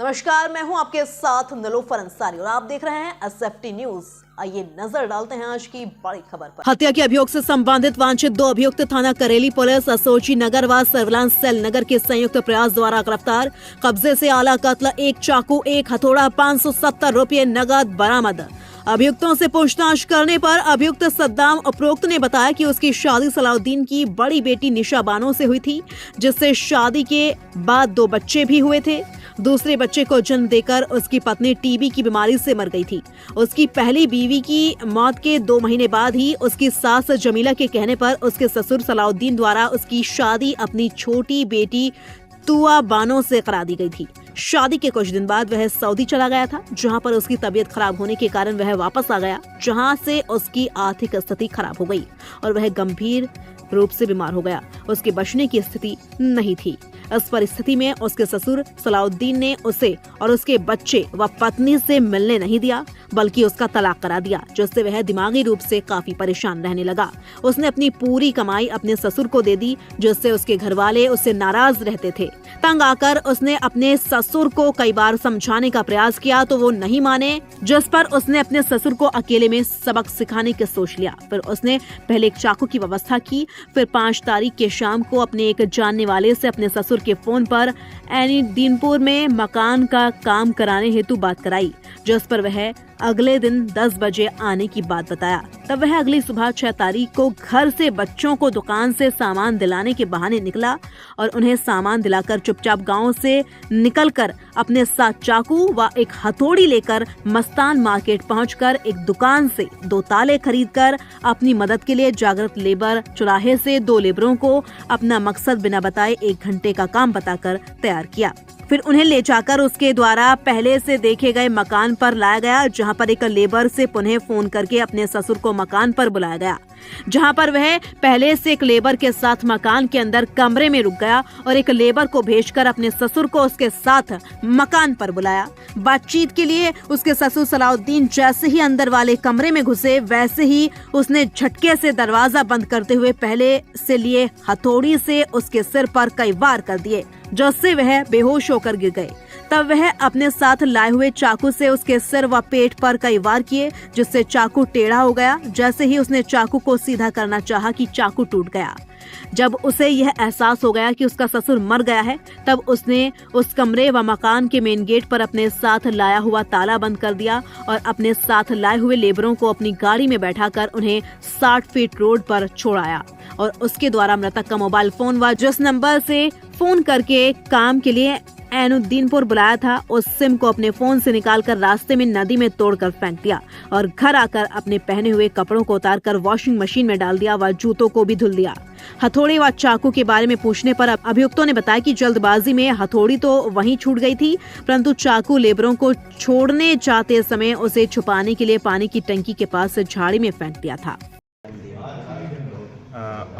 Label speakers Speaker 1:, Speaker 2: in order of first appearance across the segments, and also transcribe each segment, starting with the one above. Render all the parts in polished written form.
Speaker 1: नमस्कार, मैं हूं आपके साथ निलोफर अंसारी और आप देख रहे हैं एसएफटी न्यूज। आइए नजर डालते हैं आज की बड़ी खबर पर। हत्या के अभियोग से संबंधित वांछित 2 अभियुक्त थाना करेली पुलिस असोची नगर व सर्विलांस सेल नगर के संयुक्त प्रयास द्वारा गिरफ्तार। कब्जे से आला कत्ल, 1 चाकू, 1 हथौड़ा, 570 रुपये नगद बरामद। अभियुक्तों से पूछताछ करने पर अभियुक्त सद्दाम उपरोक्त ने बताया कि उसकी शादी सलाउद्दीन की बड़ी बेटी निशा बानो से हुई थी, जिससे शादी के बाद 2 बच्चे भी हुए थे। दूसरे बच्चे को जन्म देकर उसकी पत्नी टीबी की बीमारी से मर गई थी। उसकी पहली बीवी की मौत के 2 महीने बाद ही उसकी सास जमीला के कहने पर उसके ससुर सलाउद्दीन द्वारा उसकी शादी अपनी छोटी बेटी तुआ बानो से करा दी गई थी। शादी के कुछ दिन बाद वह सऊदी चला गया था, जहां पर उसकी तबीयत खराब होने के कारण वह वापस आ गया, जहां से उसकी आर्थिक स्थिति खराब हो गई और वह गंभीर रूप से बीमार हो गया। उसके बचने की स्थिति नहीं थी। इस परिस्थिति में उसके ससुर सलाउद्दीन ने उसे और उसके बच्चे व पत्नी से मिलने नहीं दिया, बल्कि उसका तलाक करा दिया, जिससे वह दिमागी रूप से काफी परेशान रहने लगा। उसने अपनी पूरी कमाई अपने ससुर को दे दी, जिससे उसके घरवाले उससे नाराज रहते थे। तंग आकर उसने अपने ससुर को कई बार समझाने का प्रयास किया तो वो नहीं माने, जिस पर उसने अपने ससुर को अकेले में सबक सिखाने की सोच लिया। फिर उसने पहले एक चाकू की व्यवस्था की, फिर 5 तारीख के शाम को अपने एक जानने वाले से अपने ससुर के फोन पर दीनपुर में मकान का काम कराने हेतु बात कराई, जिस पर वह अगले दिन 10 बजे आने की बात बताया। तब वह अगली सुबह 6 तारीख को घर से बच्चों को दुकान से सामान दिलाने के बहाने निकला और उन्हें सामान दिलाकर चुपचाप गांव से निकलकर अपने साथ चाकू व एक हथौड़ी लेकर मस्तान मार्केट पहुंचकर एक दुकान से 2 ताले खरीदकर अपनी मदद के लिए जागृत लेबर चौराहे से 2 लेबरों को अपना मकसद बिना बताए 1 घंटे का काम बताकर तैयार किया। फिर उन्हें ले जाकर उसके द्वारा पहले से देखे गए मकान पर लाया गया, जहां पर एक लेबर से पुनः फोन करके अपने ससुर को मकान पर बुलाया गया, जहां पर वह पहले से एक लेबर के साथ मकान के अंदर कमरे में रुक गया और एक लेबर को भेजकर अपने ससुर को उसके साथ मकान पर बुलाया। बातचीत के लिए उसके ससुर सलाउद्दीन जैसे ही अंदर वाले कमरे में घुसे, वैसे ही उसने झटके से दरवाजा बंद करते हुए पहले से लिए हथौड़ी से उसके सिर पर कई वार कर दिए, जिससे वह बेहोश होकर गिर गए। तब वह अपने साथ लाए हुए चाकू से उसके सिर व पेट पर कई वार किए, जिससे चाकू टेढ़ा हो गया। जैसे ही उसने चाकू को सीधा करना चाहा कि चाकू टूट गया। जब उसे यह एहसास हो गया कि उसका ससुर मर गया है, तब उसने उस कमरे व मकान के मेन गेट पर अपने साथ लाया हुआ ताला बंद कर दिया और अपने साथ लाए हुए लेबरों को अपनी गाड़ी में बैठाकर उन्हें 60 फीट रोड पर छोड़ाया और उसके द्वारा मृतक का मोबाइल फोन व जिस नंबर से फोन करके काम के लिए दीनपुर बुलाया था, उस सिम को अपने फोन से निकालकर रास्ते में नदी में तोड़कर फेंक दिया और घर आकर अपने पहने हुए कपड़ों को उतारकर वॉशिंग मशीन में डाल दिया व जूतों को भी धुल दिया। हथौड़ी व चाकू के बारे में पूछने पर अभियुक्तों ने बताया कि जल्दबाजी में हथौड़ी तो वहीं छूट गई थी, परंतु चाकू लेबरों को छोड़ने जाते समय उसे छुपाने के लिए पानी की टंकी के पास झाड़ी में फेंक दिया था।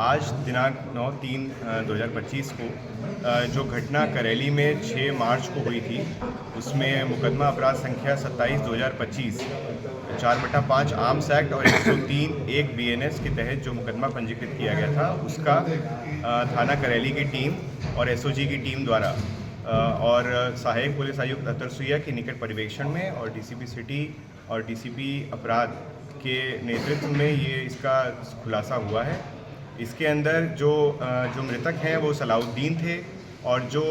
Speaker 2: आज दिनांक 9/3/2025 को जो घटना करेली में 6 मार्च को हुई थी, उसमें मुकदमा अपराध संख्या 27/2025 4/5 आर्म्स एक्ट और 103(1) BNS के तहत जो मुकदमा पंजीकृत किया गया था, उसका थाना करेली की टीम और SOG की टीम द्वारा और सहायक पुलिस आयुक्त अतर सुइया के निकट पर्यवेक्षण में और DCP सिटी और DCP अपराध के नेतृत्व में ये इसका खुलासा हुआ है। इसके अंदर जो मृतक हैं वो सलाउद्दीन थे और जो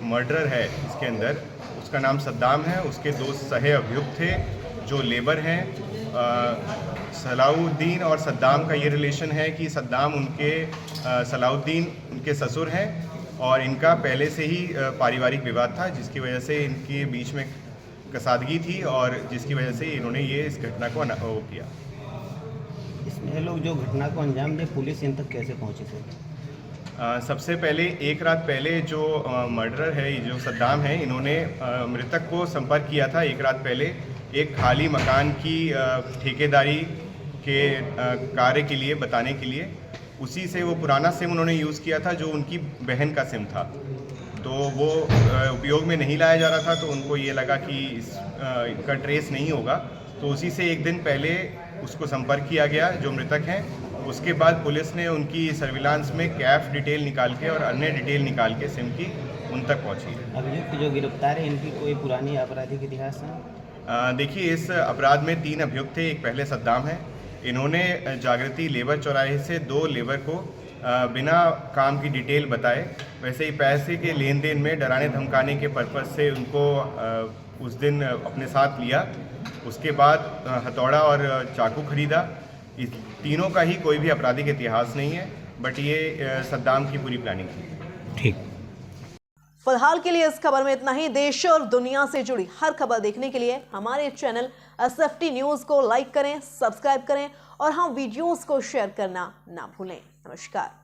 Speaker 2: मर्डरर है इसके अंदर उसका नाम सद्दाम है। उसके 2 सह अभियुक्त थे जो लेबर हैं। सलाउद्दीन और सद्दाम का ये रिलेशन है कि सद्दाम सलाउद्दीन उनके ससुर हैं और इनका पहले से ही पारिवारिक विवाद था, जिसकी वजह से इनके बीच में कसादगी थी और जिसकी वजह से इन्होंने ये इस घटना को किया।
Speaker 3: इसमें लोग जो घटना को अंजाम दे, पुलिस इन तक कैसे पहुंची थे?
Speaker 2: सबसे पहले 1 रात पहले जो मर्डरर है, जो सद्दाम है, इन्होंने मृतक को संपर्क किया था 1 रात पहले एक खाली मकान की ठेकेदारी के कार्य के लिए बताने के लिए। उसी से वो पुराना सिम उन्होंने यूज़ किया था जो उनकी बहन का सिम था, तो वो उपयोग में नहीं लाया जा रहा था, तो उनको ये लगा कि इसका ट्रेस नहीं होगा, तो उसी से 1 दिन पहले उसको संपर्क किया गया जो मृतक हैं। उसके बाद पुलिस ने उनकी सर्विलांस में कैफ डिटेल निकाल के और अन्य डिटेल निकाल के सिम की उन तक पहुंची।
Speaker 3: अभियुक्त जो गिरफ्तार है इनकी कोई पुरानी आपराधिक इतिहास है?
Speaker 2: देखिए, इस अपराध में 3 अभियुक्त थे। एक पहले सद्दाम है। इन्होंने जागृति लेबर चौराहे से 2 लेबर को बिना काम की डिटेल बताए वैसे ही पैसे के लेन देन में डराने धमकाने के पर्पज़ से उनको उस दिन अपने साथ लिया। उसके बाद हथौड़ा और चाकू खरीदा। इस तीनों का ही कोई भी आपराधिक इतिहास नहीं है, बट ये सद्दाम की पूरी प्लानिंग थी।
Speaker 3: ठीक।
Speaker 1: फिलहाल के लिए इस खबर में इतना ही। देश और दुनिया से जुड़ी हर खबर देखने के लिए हमारे चैनल SFT न्यूज़ को लाइक करें, सब्सक्राइब करें और हाँ, वीडियोस को शेयर करना ना भूलें। नमस्कार।